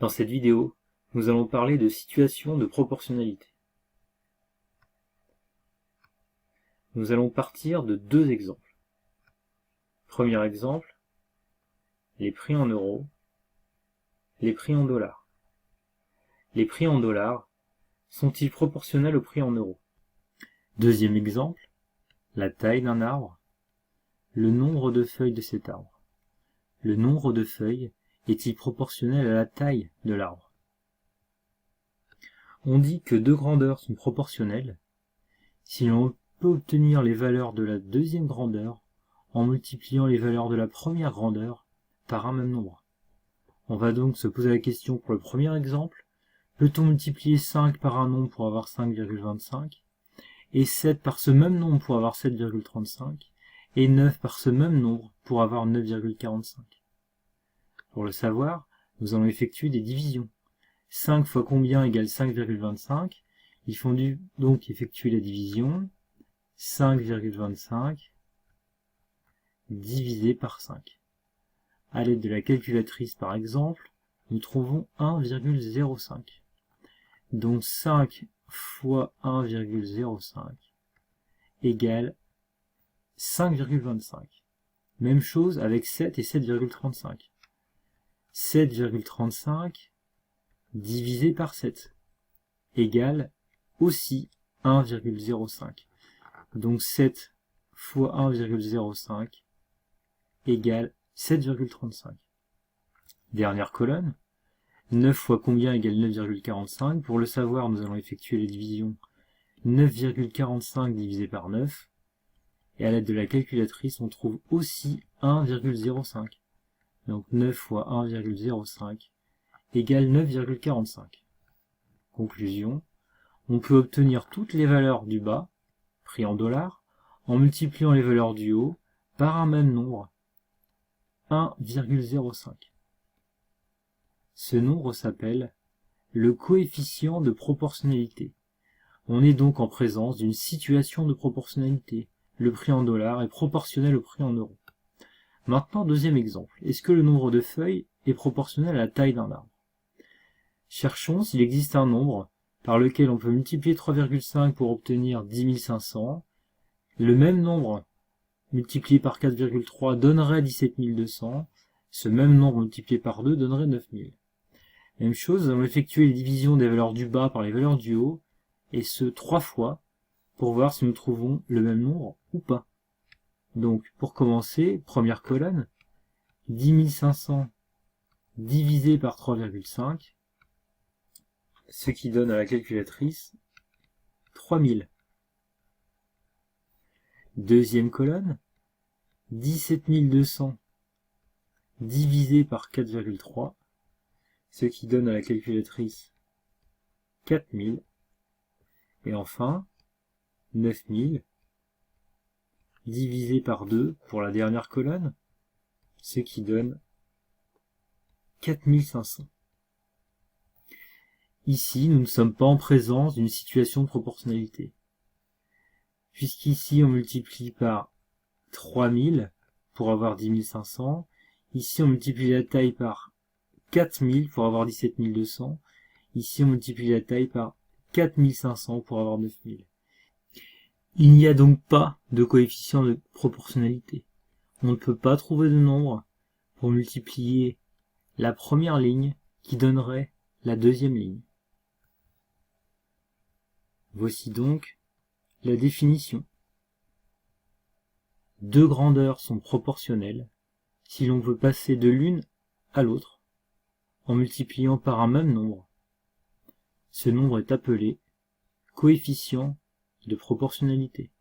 Dans cette vidéo, nous allons parler de situation de proportionnalité. Nous allons partir de deux exemples. Premier exemple, les prix en euros, les prix en dollars. Les prix en dollars sont-ils proportionnels aux prix en euros? Deuxième exemple, la taille d'un arbre, le nombre de feuilles de cet arbre. Le nombre de feuilles est-il proportionnel à la taille de l'arbre? On dit que deux grandeurs sont proportionnelles si l'on peut obtenir les valeurs de la deuxième grandeur en multipliant les valeurs de la première grandeur par un même nombre. On va donc se poser la question pour le premier exemple, peut-on multiplier 5 par un nombre pour avoir 5,25 et 7 par ce même nombre pour avoir 7,35 et 9 par ce même nombre pour avoir 9,45? Pour le savoir, nous allons effectuer des divisions. 5 fois combien égale 5,25? Il faut donc effectuer la division 5,25 divisé par 5. À l'aide de la calculatrice par exemple, nous trouvons 1,05. Donc 5 fois 1,05 égale 5,25. Même chose avec 7 et 7,35. 7,35 divisé par 7 égale aussi 1,05. Donc 7 fois 1,05 égale 7,35. Dernière colonne, 9 fois combien égale 9,45? Pour le savoir, nous allons effectuer les divisions 9,45 divisé par 9. Et à l'aide de la calculatrice, on trouve aussi 1,05. Donc 9 fois 1,05 égale 9,45. Conclusion, on peut obtenir toutes les valeurs du bas, prix en dollars, en multipliant les valeurs du haut par un même nombre, 1,05. Ce nombre s'appelle le coefficient de proportionnalité. On est donc en présence d'une situation de proportionnalité. Le prix en dollars est proportionnel au prix en euros. Maintenant, deuxième exemple. Est-ce que le nombre de feuilles est proportionnel à la taille d'un arbre? Cherchons s'il existe un nombre par lequel on peut multiplier 3,5 pour obtenir 10 500. Le même nombre multiplié par 4,3 donnerait 17 200. Ce même nombre multiplié par 2 donnerait 9000. Même chose, nous allons effectuer les divisions des valeurs du bas par les valeurs du haut, et ce 3 fois, pour voir si nous trouvons le même nombre ou pas. Donc, pour commencer, première colonne, 10 500 divisé par 3,5, ce qui donne à la calculatrice 3000. Deuxième colonne, 17 200 divisé par 4,3, ce qui donne à la calculatrice 4000. Et enfin, 9000 divisé par 2 pour la dernière colonne, ce qui donne 4500. Ici, nous ne sommes pas en présence d'une situation de proportionnalité. Puisqu'ici, on multiplie par 3000 pour avoir 10 500. Ici, on multiplie la taille par 4000 pour avoir 17 200. Ici, on multiplie la taille par 4500 pour avoir 9000. Il n'y a donc pas de coefficient de proportionnalité. On ne peut pas trouver de nombre pour multiplier la première ligne qui donnerait la deuxième ligne. Voici donc la définition. Deux grandeurs sont proportionnelles si l'on veut passer de l'une à l'autre en multipliant par un même nombre. Ce nombre est appelé coefficient de proportionnalité.